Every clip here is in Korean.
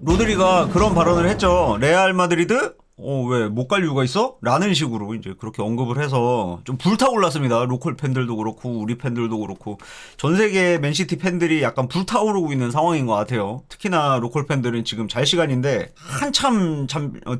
로드리가 그런 발언을 했죠. 레알 마드리드? 왜 못 갈 이유가 있어? 라는 식으로 이제 그렇게 언급을 해서 좀 불타올랐습니다. 로컬 팬들도 그렇고 우리 팬들도 그렇고 전 세계 맨시티 팬들이 약간 불타오르고 있는 상황인 것 같아요. 특히나 로컬 팬들은 지금 잘 시간인데 한참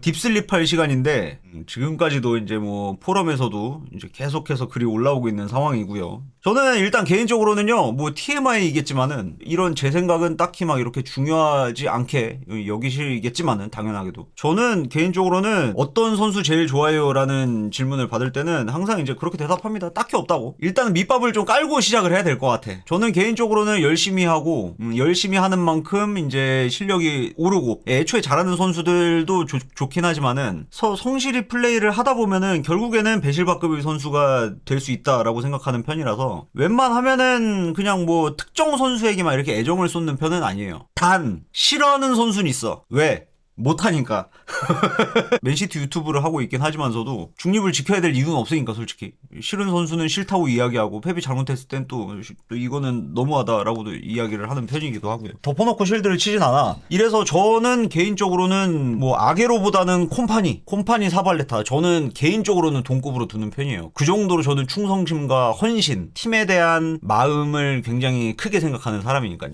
딥슬립할 시간인데 지금까지도 이제 뭐 포럼에서도 이제 계속해서 글이 올라오고 있는 상황이고요. 저는 일단 개인적으로는요, 뭐 TMI이겠지만은 이런 제 생각은 딱히 막 이렇게 중요하지 않게 여기시겠지만은 당연하게도 저는 개인적으로는 어떤 선수 제일 좋아요? 라는 질문을 받을 때는 항상 이제 그렇게 대답합니다. 딱히 없다고. 일단 밑밥을 좀 깔고 시작을 해야 될 것 같아. 저는 개인적으로는 열심히 하고 열심히 하는 만큼 이제 실력이 오르고 애초에 잘하는 선수들도 좋긴 하지만은 성실히 플레이를 하다 보면은 결국에는 배실바급의 선수가 될 수 있다라고 생각하는 편이라서 웬만하면은 그냥 뭐 특정 선수에게만 이렇게 애정을 쏟는 편은 아니에요. 단 싫어하는 선수는 있어. 왜? 못하니까. 맨시티 유튜브를 하고 있긴 하지만서도 중립을 지켜야 될 이유는 없으니까 솔직히. 싫은 선수는 싫다고 이야기하고 펩이 잘못했을 땐 또 이거는 너무하다라고도 이야기를 하는 편이기도 하고요. 덮어놓고 실드를 치진 않아. 이래서 저는 개인적으로는 뭐 아게로보다는 콤파니 사발레타 저는 개인적으로는 동급으로 두는 편이에요. 그 정도로 저는 충성심과 헌신, 팀에 대한 마음을 굉장히 크게 생각하는 사람이니까요.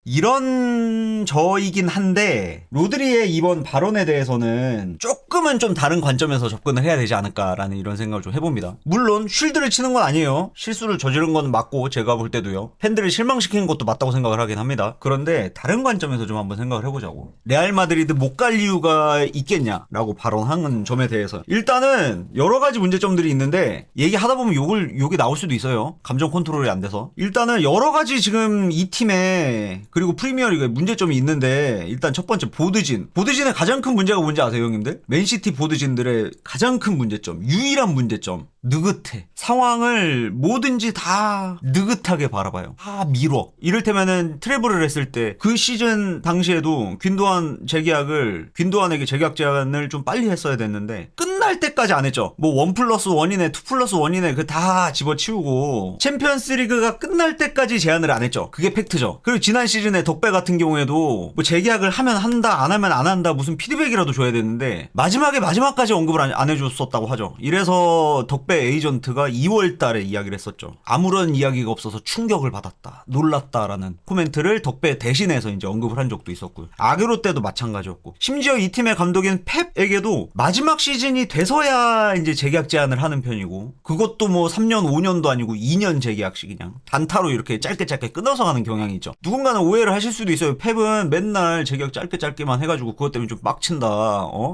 이런 저이긴 한데 로드리의 이번 발언에 대해서는 조금은 좀 다른 관점에서 접근을 해야 되지 않을까라는 이런 생각을 좀 해봅니다. 물론 쉴드를 치는 건 아니에요. 실수를 저지른 건 맞고 제가 볼 때도요. 팬들을 실망시키는 것도 맞다고 생각을 하긴 합니다. 그런데 다른 관점에서 좀 한번 생각을 해보자고. 레알 마드리드 못 갈 이유가 있겠냐라고 발언한 점에 대해서 일단은 여러 가지 문제점들이 있는데 얘기하다 보면 욕이 나올 수도 있어요. 감정 컨트롤이 안 돼서. 일단은 여러 가지 지금 이 팀에 그리고 프리미어리그에 문제점이 있는데 일단 첫 번째 보드진의 가장 큰 문제가 뭔지 아세요 형님들? 맨시티 보드진들의 가장 큰 문제점, 유일한 문제점, 느긋해. 상황을 뭐든지 다 느긋하게 바라봐요. 다 미뤄. 이를테면은 트래블을 했을 때 그 시즌 당시에도 균도안에게 재계약 제안을 좀 빨리 했어야 됐는데 끝날 때까지 안 했죠. 뭐 1+1이네 2+1이네 그 다 집어치우고 챔피언스 리그가 끝날 때까지 제안을 안 했죠. 그게 팩트죠. 그리고 지난 시즌에 덕배 같은 경우에도 뭐 재계약을 하면 한다 안 하면 안 한다 무슨 피드백이라도 줘야 되는데 마지막까지 언급을 안 해줬었다고 하죠. 이래서 덕배 에이전트가 2월 달에 이야기를 했었죠. 아무런 이야기가 없어서 충격을 받았다. 놀랐다라는 코멘트를 덕배 대신해서 이제 언급을 한 적도 있었고요. 아게로 때도 마찬가지였고. 심지어 이 팀의 감독인 펩에게도 마지막 시즌이 돼서야 이제 재계약 제안을 하는 편이고 그것도 뭐 3년 5년도 아니고 2년 재계약씩 그냥 단타로 이렇게 짧게 끊어서 가는 경향이 있죠. 누군가는 오해를 하실 수도 있어요. 펩은 맨날 재계약 짧게만 해가지고 그것 때문에 좀 빡친다.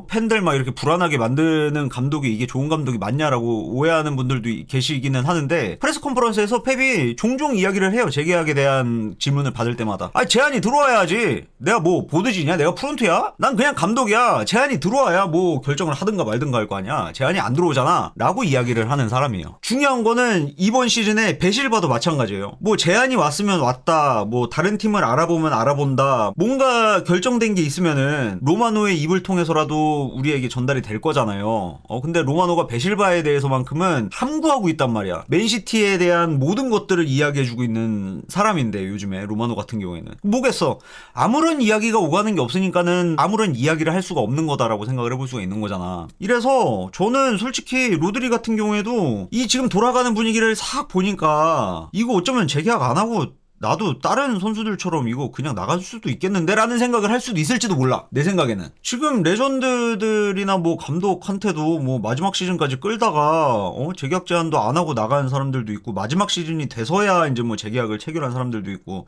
팬들 막 이렇게 불안하게 만드는 감독이 이게 좋은 감독이 맞냐라고 오해하는 분들도 계시기는 하는데 프레스 컨퍼런스에서 펩이 종종 이야기를 해요. 재계약에 대한 질문을 받을 때마다. 제안이 들어와야지. 내가 뭐 보드지냐? 내가 프론트야? 난 그냥 감독이야. 제안이 들어와야 뭐 결정을 하든가 말든가 할 거 아니야. 제안이 안 들어오잖아. 라고 이야기를 하는 사람이에요. 중요한 거는 이번 시즌에 베실바도 마찬가지예요. 뭐 제안이 왔으면 왔다. 뭐 다른 팀을 알아보면 알아본다. 뭔가 결정된 게 있으면은 로마노의 입을 통해서라도 우리에게 전달이 될 거잖아요. 근데 로마노가 베실바에 대해서만큼은 함구하고 있단 말이야. 맨시티에 대한 모든 것들을 이야기해주고 있는 사람인데 요즘에 로마노 같은 경우에는 뭐겠어. 아무런 이야기가 오가는 게 없으니까는 아무런 이야기를 할 수가 없는 거다라고 생각을 해볼 수가 있는 거잖아. 이래서 저는 솔직히 로드리 같은 경우에도 이 지금 돌아가는 분위기를 싹 보니까 이거 어쩌면 재계약 안 하고 나도 다른 선수들처럼 이거 그냥 나갈 수도 있겠는데? 라는 생각을 할 수도 있을지도 몰라. 내 생각에는. 지금 레전드들이나 뭐 감독한테도 뭐 마지막 시즌까지 끌다가 재계약 제한도 안 하고 나가는 사람들도 있고 마지막 시즌이 돼서야 이제 뭐 재계약을 체결한 사람들도 있고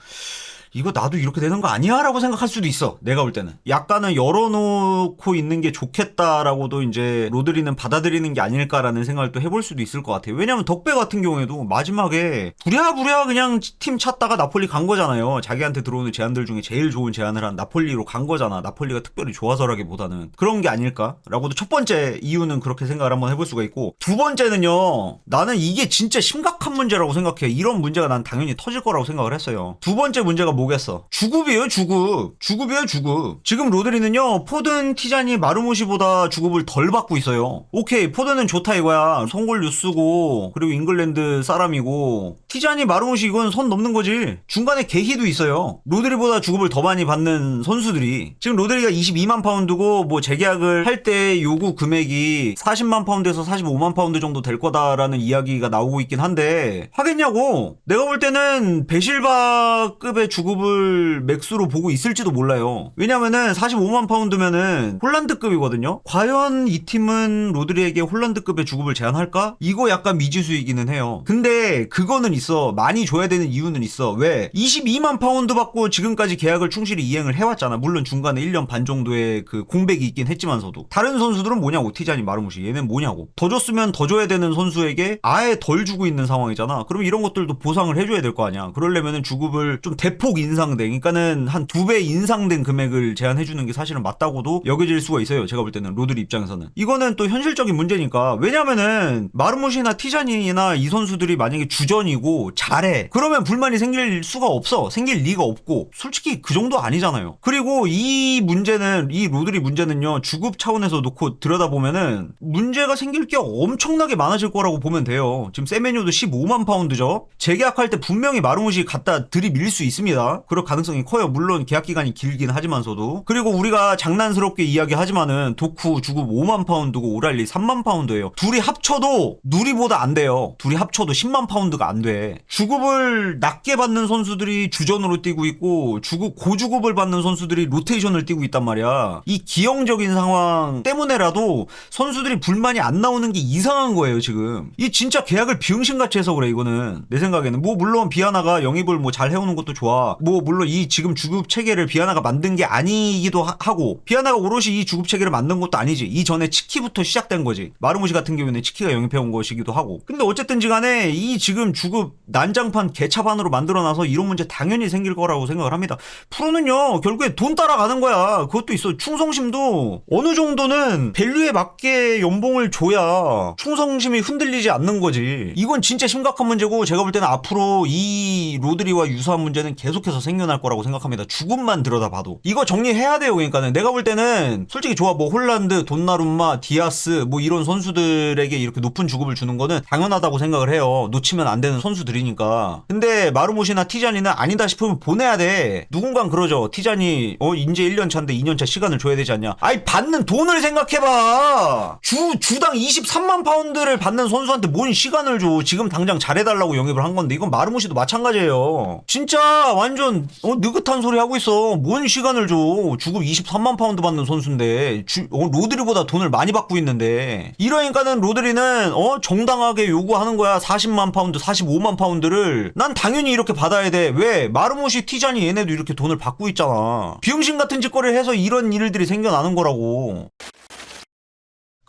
이거 나도 이렇게 되는 거 아니야? 라고 생각할 수도 있어. 내가 볼 때는. 약간은 열어놓고 있는 게 좋겠다라고도 이제 로드리는 받아들이는 게 아닐까라는 생각을 또 해볼 수도 있을 것 같아요. 왜냐면 덕배 같은 경우에도 마지막에 부랴부랴 그냥 팀 찾다가 나폴리 간 거잖아요. 자기한테 들어오는 제안들 중에 제일 좋은 제안을 한 나폴리로 간 거잖아. 나폴리가 특별히 좋아서라기보다는. 그런 게 아닐까라고도 첫 번째 이유는 그렇게 생각을 한번 해볼 수가 있고 두 번째는요. 나는 이게 진짜 심각한 문제라고 생각해. 이런 문제가 난 당연히 터질 거라고 생각을 했어요. 두 번째 문제가 오겠어. 주급이에요, 주급. 주급이에요, 주급. 지금 로드리는요, 포든, 티자니, 마르모시보다 주급을 덜 받고 있어요. 오케이, 포든은 좋다 이거야. 성골 뉴스고, 그리고 잉글랜드 사람이고, 티자니, 마르모시 이건 선 넘는 거지. 중간에 계희도 있어요. 로드리보다 주급을 더 많이 받는 선수들이. 지금 로드리가 22만 파운드고, 뭐 재계약을 할 때 요구 금액이 40만 파운드에서 45만 파운드 정도 될 거다라는 이야기가 나오고 있긴 한데, 하겠냐고. 내가 볼 때는 베실바급의 주급을 맥스로 보고 있을지도 몰라요. 왜냐면은 45만 파운드면은 홀란드급이거든요. 과연 이 팀은 로드리에게 홀란드급의 주급을 제안할까? 이거 약간 미지수이기는 해요. 근데 그거는 있어. 많이 줘야 되는 이유는 있어. 왜? 22만 파운드 받고 지금까지 계약을 충실히 이행을 해왔잖아. 물론 중간에 1년 반 정도의 그 공백이 있긴 했지만서도. 다른 선수들은 뭐냐고. 티자니, 마르모시. 얘는 뭐냐고. 더 줬으면 더 줘야 되는 선수에게 아예 덜 주고 있는 상황이잖아. 그럼 이런 것들도 보상을 해줘야 될 거 아니야. 그러려면은 주급을 좀 대폭 인상된, 그러니까는 한 2배 인상된 금액을 제한해주는 게 사실은 맞다고도 여겨질 수가 있어요. 제가 볼 때는 로드리 입장에서는. 이거는 또 현실적인 문제니까. 왜냐면은 마르모시나 티자니나 이 선수들이 만약에 주전이고 잘해. 그러면 불만이 생길 수가 없어. 생길 리가 없고. 솔직히 그 정도 아니잖아요. 그리고 이 문제는, 이 로드리 문제는요, 주급 차원에서 놓고 들여다보면은 문제가 생길 게 엄청나게 많아질 거라고 보면 돼요. 지금 세메뇨도 15만 파운드죠. 재계약할 때 분명히 마르모시 갖다 들이밀 수 있습니다. 그럴 가능성이 커요. 물론 계약 기간이 길긴 하지만서도. 그리고 우리가 장난스럽게 이야기하지만은 도쿠 주급 5만 파운드고 오랄리 3만 파운드예요. 둘이 합쳐도 누리보다 안 돼요. 둘이 합쳐도 10만 파운드가 안 돼. 주급을 낮게 받는 선수들이 주전으로 뛰고 있고 고주급을 받는 선수들이 로테이션을 뛰고 있단 말이야. 이 기형적인 상황 때문에라도 선수들이 불만이 안 나오는 게 이상한 거예요, 지금. 이 진짜 계약을 비응신같이 해서 그래, 이거는. 내 생각에는. 뭐 물론 비아나가 영입을 뭐 잘 해오는 것도 좋아. 뭐 물론 이 지금 주급 체계를 비아나가 만든 게 아니기도 하고, 비아나가 오롯이 이 주급 체계를 만든 것도 아니지. 이전에 치키부터 시작된 거지. 마르모시 같은 경우에는 치키가 영입해온 것이기도 하고. 근데 어쨌든지 간에 이 지금 주급 난장판 개차반으로 만들어놔서 이런 문제 당연히 생길 거라고 생각을 합니다. 프로는요, 결국에 돈 따라가는 거야. 그것도 있어. 충성심도 어느 정도는 밸류에 맞게 연봉을 줘야 충성심이 흔들리지 않는 거지. 이건 진짜 심각한 문제고, 제가 볼 때는 앞으로 이 로드리와 유사한 문제는 계속해서 생겨날 거라고 생각합니다. 주급만 들여다봐도. 이거 정리해야 돼요. 그러니까는 내가 볼 때는 솔직히 좋아. 뭐 홀란드, 돈나룸마, 디아스 뭐 이런 선수들에게 이렇게 높은 주급을 주는 거는 당연하다고 생각을 해요. 놓치면 안 되는 선수들이니까. 근데 마르모시나 티자니는 아니다 싶으면 보내야 돼. 누군간 그러죠. 티자니 인제 1년 차인데 2년 차 시간을 줘야 되지 않냐. 아이, 받는 돈을 생각해봐. 주당 23만 파운드를 받는 선수한테 뭔 시간을 줘. 지금 당장 잘해달라고 영입을 한 건데. 이건 마르모시도 마찬가지예요. 진짜 완전 느긋한 소리 하고 있어. 뭔 시간을 줘. 주급 23만 파운드 받는 선수인데 로드리보다 돈을 많이 받고 있는데. 이러니까는 로드리는 정당하게 요구하는 거야. 40만 파운드 45만 파운드를 난 당연히 이렇게 받아야 돼. 왜? 마르모시, 티자니 얘네도 이렇게 돈을 받고 있잖아. 비응신 같은 짓거리를 해서 이런 일들이 생겨나는 거라고.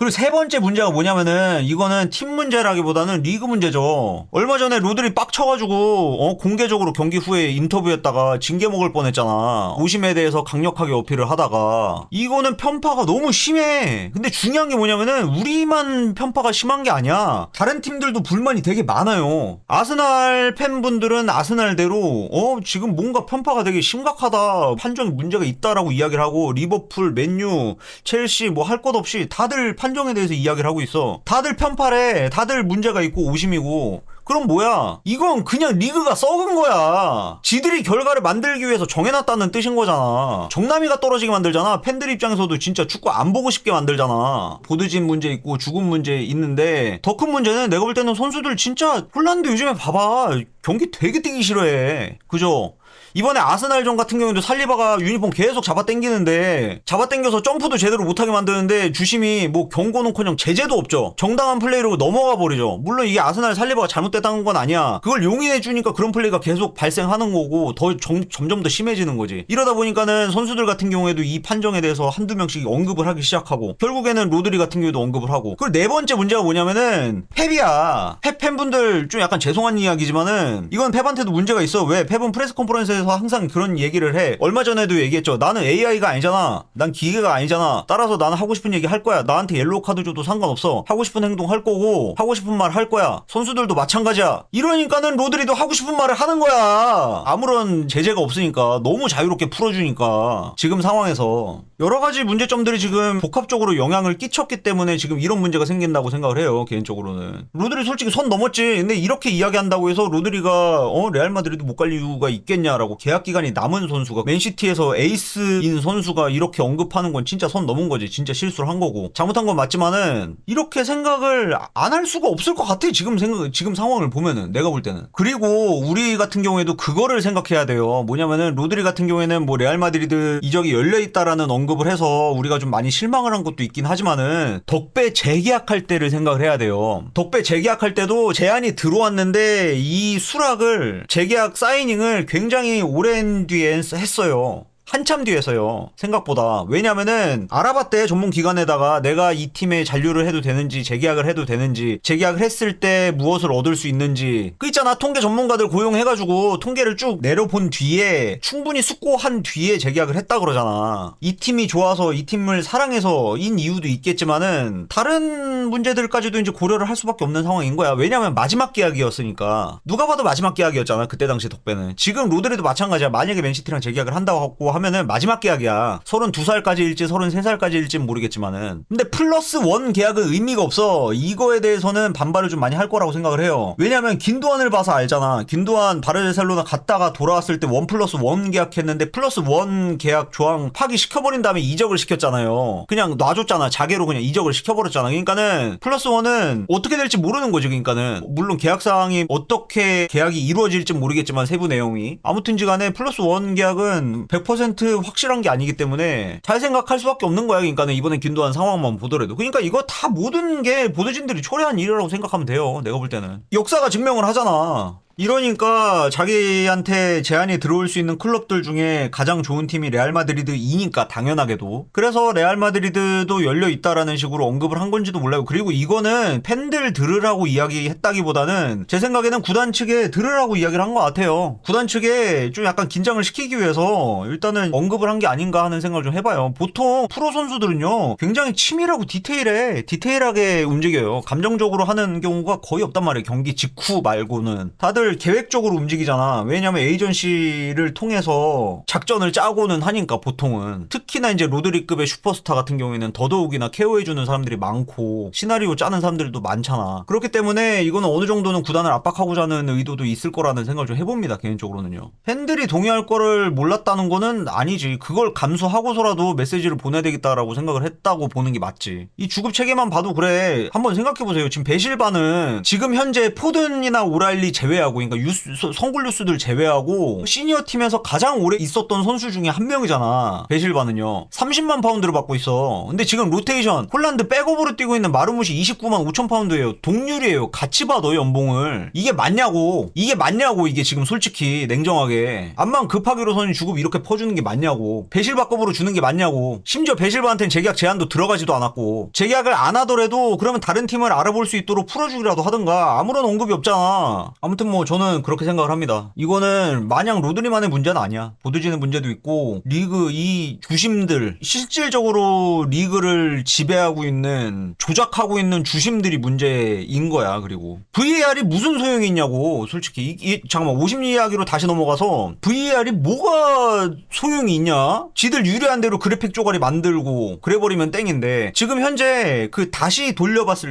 그리고 세 번째 문제가 뭐냐면은, 이거는 팀 문제라기보다는 리그 문제죠. 얼마 전에 로드리 빡쳐가지고 공개적으로 경기 후에 인터뷰했다가 징계 먹을 뻔했잖아. 오심에 대해서 강력하게 어필을 하다가. 이거는 편파가 너무 심해. 근데 중요한 게 뭐냐면은 우리만 편파가 심한 게 아니야. 다른 팀들도 불만이 되게 많아요. 아스날 팬분들은 아스날대로 지금 뭔가 편파가 되게 심각하다, 판정에 문제가 있다라고 이야기를 하고, 리버풀, 맨유, 첼시 뭐 할 것 없이 다들 판정에 대해서 이야기를 하고 있어. 다들 편파래. 다들 문제가 있고 오심이고. 그럼 뭐야? 이건 그냥 리그가 썩은 거야. 지들이 결과를 만들기 위해서 정해놨다는 뜻인 거잖아. 정남이가 떨어지게 만들잖아. 팬들 입장에서도 진짜 축구 안 보고 싶게 만들잖아. 보드진 문제 있고 죽음 문제 있는데, 더 큰 문제는 내가 볼 때는 선수들 진짜 홀란드 요즘에 봐봐. 경기 되게 뛰기 싫어해. 그죠? 이번에 아스날전 같은 경우도 살리바가 유니폼 계속 잡아당기는데, 잡아당겨서 점프도 제대로 못하게 만드는데 주심이 뭐 경고는커녕 제재도 없죠. 정당한 플레이로 넘어가 버리죠. 물론 이게 아스날 살리바가 잘못됐다는 건 아니야. 그걸 용인해주니까 그런 플레이가 계속 발생하는 거고 더 점점 더 심해지는 거지. 이러다 보니까는 선수들 같은 경우에도 이 판정에 대해서 한두 명씩 언급을 하기 시작하고, 결국에는 로드리 같은 경우에도 언급을 하고. 그리고 네 번째 문제가 뭐냐면은 펩이야. 펩 팬분들 좀 약간 죄송한 이야기지만은 이건 펩한테도 문제가 있어. 왜? 펩은 프레스 컨퍼런스에서 항상 그런 얘기를 해. 얼마 전에도 얘기했죠. 나는 AI가 아니잖아. 난 기계가 아니잖아. 따라서 나는 하고 싶은 얘기 할 거야. 나한테 옐로우 카드 줘도 상관없어. 하고 싶은 행동 할 거고 하고 싶은 말 할 거야. 선수들도 마찬가지. 마찬가지야. 이러니까는 로드리도 하고 싶은 말을 하는 거야. 아무런 제재가 없으니까 너무 자유롭게 풀어주니까 지금 상황에서 여러 가지 문제점들이 지금 복합적으로 영향을 끼쳤기 때문에 지금 이런 문제가 생긴다고 생각을 해요. 개인적으로는 로드리 솔직히 선 넘었지. 근데 이렇게 이야기한다고 해서 로드리가 레알 마드리드 못 갈 이유가 있겠냐라고, 계약 기간이 남은 선수가, 맨시티에서 에이스인 선수가 이렇게 언급하는 건 진짜 선 넘은 거지. 진짜 실수를 한 거고 잘못한 건 맞지만은 이렇게 생각을 안 할 수가 없을 것 같아. 지금 상황을 보면은, 내가 볼 때는. 그리고 우리 같은 경우에도 그거를 생각해야 돼요. 뭐냐면은 로드리 같은 경우에는 뭐 레알 마드리드 이적이 열려 있다라는 언급을 해서 우리가 좀 많이 실망을 한 것도 있긴 하지만은 덕배 재계약할 때를 생각을 해야 돼요. 덕배 재계약할 때도 제안이 들어왔는데 이 수락을, 재계약 사이닝을 굉장히 오랜 뒤에 했어요. 한참 뒤에서요. 생각보다. 왜냐면은 알아봤대, 전문기관에다가 내가 이 팀에 잔류를 해도 되는지, 재계약을 해도 되는지, 재계약을 했을 때 무엇을 얻을 수 있는지, 그 있잖아, 통계 전문가들 고용해가지고 통계를 쭉 내려본 뒤에 충분히 숙고한 뒤에 재계약을 했다 그러잖아. 이 팀이 좋아서, 이 팀을 사랑해서 인 이유도 있겠지만은 다른 문제들까지도 이제 고려를 할 수밖에 없는 상황인 거야. 왜냐면 마지막 계약이었으니까. 누가 봐도 마지막 계약이었잖아, 그때 당시 덕배는. 지금 로드리도 마찬가지야. 만약에 맨시티랑 재계약을 한다고 하면은 마지막 계약이야. 32살까지일지 33살까지일지 모르겠지만은. 근데 플러스 원 계약은 의미가 없어. 이거에 대해서는 반발을 좀 많이 할 거라고 생각을 해요. 왜냐면 긴도안을 봐서 알잖아. 긴도안 바르셀로나 갔다가 돌아왔을 때 1+1 계약했는데 플러스 원 계약 조항 파기시켜버린 다음에 이적을 시켰잖아요. 그냥 놔줬잖아. 자개로 그냥 이적을 시켜버렸잖아. 그러니까는 플러스 원은 어떻게 될지 모르는 거지. 그러니까는 물론 계약사항이 어떻게 계약이 이루어질지 모르겠지만 세부 내용이, 아무튼지 간에 플러스 원 계약은 100% 확실한 게 아니기 때문에 잘 생각할 수밖에 없는 거야. 그러니까는 이번에 긴도한 상황만 보더라도. 그러니까 이거 다 모든 게 보드진들이 초래한 일이라고 생각하면 돼요. 내가 볼 때는. 역사가 증명을 하잖아. 이러니까 자기한테 제안이 들어올 수 있는 클럽들 중에 가장 좋은 팀이 레알 마드리드이니까, 당연하게도. 그래서 레알 마드리드도 열려 있다라는 식으로 언급을 한 건지도 몰라요. 그리고 이거는 팬들 들으라고 이야기했다기보다는 제 생각에는 구단 측에 들으라고 이야기를 한 것 같아요. 구단 측에 좀 약간 긴장을 시키기 위해서 일단은 언급을 한 게 아닌가 하는 생각을 좀 해봐요. 보통 프로 선수들은요, 굉장히 치밀하고 디테일하게 움직여요. 감정적으로 하는 경우가 거의 없단 말이에요. 경기 직후 말고는. 다들 계획적으로 움직이잖아. 왜냐면 에이전시를 통해서 작전을 짜고는 하니까, 보통은. 특히나 이제 로드리급의 슈퍼스타 같은 경우에는 더더욱이나 케어해주는 사람들이 많고 시나리오 짜는 사람들도 많잖아. 그렇기 때문에 이거는 어느 정도는 구단을 압박하고자 하는 의도도 있을 거라는 생각을 좀 해봅니다. 개인적으로는요. 팬들이 동의할 거를 몰랐다는 거는 아니지. 그걸 감수하고서라도 메시지를 보내야 되겠다라고 생각을 했다고 보는 게 맞지. 이 주급 체계만 봐도 그래. 한번 생각해보세요. 지금 베실바는 지금 현재 포든이나 오랄리 제외하고, 그러니까 성굴 뉴스들 제외하고 시니어 팀에서 가장 오래 있었던 선수 중에 한 명이잖아. 베실바는요. 30만 파운드를 받고 있어. 근데 지금 로테이션 홀란드 백업으로 뛰고 있는 마르무시 29만 5천 파운드예요. 동률이에요. 같이 봐도 연봉을. 이게 맞냐고. 이게 지금 솔직히 냉정하게. 암만 급하기로서는 주급 이렇게 퍼주는 게 맞냐고. 베실바급으로 주는 게 맞냐고. 심지어 베실바한테는 재계약 제한도 들어가지도 않았고. 재계약을 안 하더라도 그러면 다른 팀을 알아볼 수 있도록 풀어주기라도 하든가. 아무런 언급이 없잖아. 아무튼 뭐 저는 그렇게 생각을 합니다. 이거는 마냥 로드리만의 문제는 아니야. 보드진의 문제도 있고, 리그 이 주심들, 실질적으로 리그를 지배하고 있는, 조작하고 있는 주심들이 문제인 거야. 그리고 VAR이 무슨 소용이 있냐고. 솔직히 잠깐만, 50 이야기로 다시 넘어가서 VAR이 뭐가 소용이 있냐? 지들 유리한 대로 그래픽 쪼가리 만들고 그래버리면 땡인데, 지금 현재 그 다시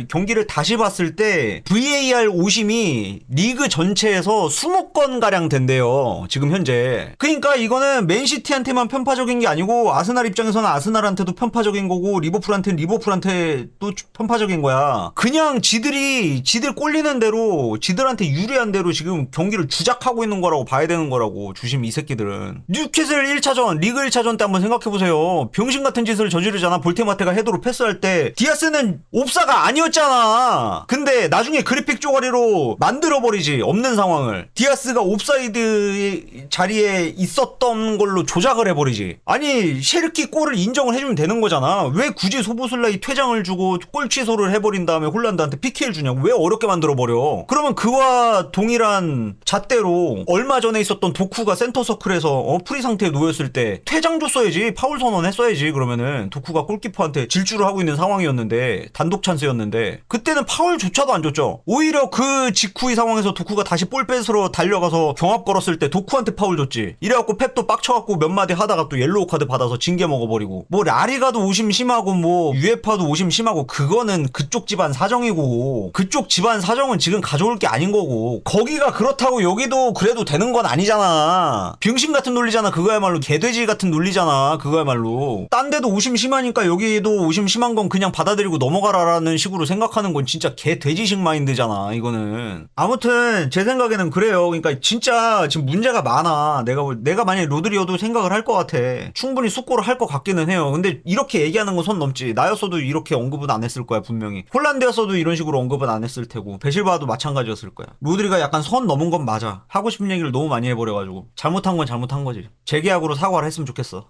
경기를 다시 봤을 때 VAR 오심이 리그 전체에서 20건 가량 된대요. 지금 현재. 그러니까 이거는 맨시티한테만 편파적인 게 아니고, 아스날 입장에서는 아스날한테도 편파적인 거고, 리버풀한테는 리버풀한테도 편파적인 거야. 그냥 지들 꼴리는 대로, 지들한테 유리한 대로 지금 경기를 주작하고 있는 거라고 봐야 되는 거라고. 주심 이 새끼들은. 뉴캐슬 1차전, 리그 1차전 때 한번 생각해보세요. 병신 같은 짓을 저지르잖아. 볼테마테가 헤더로 패스할 때 디아스는 옵사가 아니었잖아. 근데 나중에 그래픽 쪼가리로 만들어버리지. 없는 없는 상황을 디아스가 옵사이드 자리에 있었던 걸로 조작을 해버리지. 아니 셰르키 골을 인정을 해주면 되는 거잖아. 왜 굳이 소보슬라이 퇴장을 주고 골 취소를 해버린 다음에 홀란드한테 PK를 주냐고. 왜 어렵게 만들어버려. 그러면 그와 동일한 잣대로 얼마 전에 있었던 도쿠가 센터서클에서 프리 상태에 놓였을 때 퇴장 줬어야지. 파울 선언했어야지. 그러면은 도쿠가 골키퍼한테 질주를 하고 있는 상황이었는데 단독 찬스였는데 그때는 파울조차도 안 줬죠. 오히려 그 직후의 상황에서 도쿠가 다시 볼 뺏으러 달려가서 경합 걸었을 때 도쿠한테 파울 줬지. 이래갖고 펩도 빡쳐갖고 몇 마디 하다가 또 옐로우 카드 받아서 징계 먹어버리고. 뭐 라리가도 오심 심하고 뭐 UEFA도 오심 심하고 그거는 그쪽 집안 사정이고 그쪽 집안 사정은 지금 가져올 게 아닌 거고 거기가 그렇다고 여기도 그래도 되는 건 아니잖아. 병신 같은 논리잖아. 그거야말로 개돼지 같은 논리잖아. 그거야말로 딴 데도 오심 심하니까 여기도 오심 심한 건 그냥 받아들이고 넘어가라라는 식으로 생각하는 건 진짜 개돼지식 마인드잖아. 이거는 아무튼 제 생각에는 그래요. 그러니까 진짜 지금 문제가 많아. 내가 만약에 로드리어도 생각을 할 것 같아. 충분히 숙고를 할 것 같기는 해요. 근데 이렇게 얘기하는 건 선 넘지. 나였어도 이렇게 언급은 안 했을 거야 분명히. 홀란드였어도 이런 식으로 언급은 안 했을 테고 베실바도 마찬가지였을 거야. 로드리가 약간 선 넘은 건 맞아. 하고 싶은 얘기를 너무 많이 해버려가지고 잘못한 건 잘못한 거지. 재계약으로 사과를 했으면 좋겠어.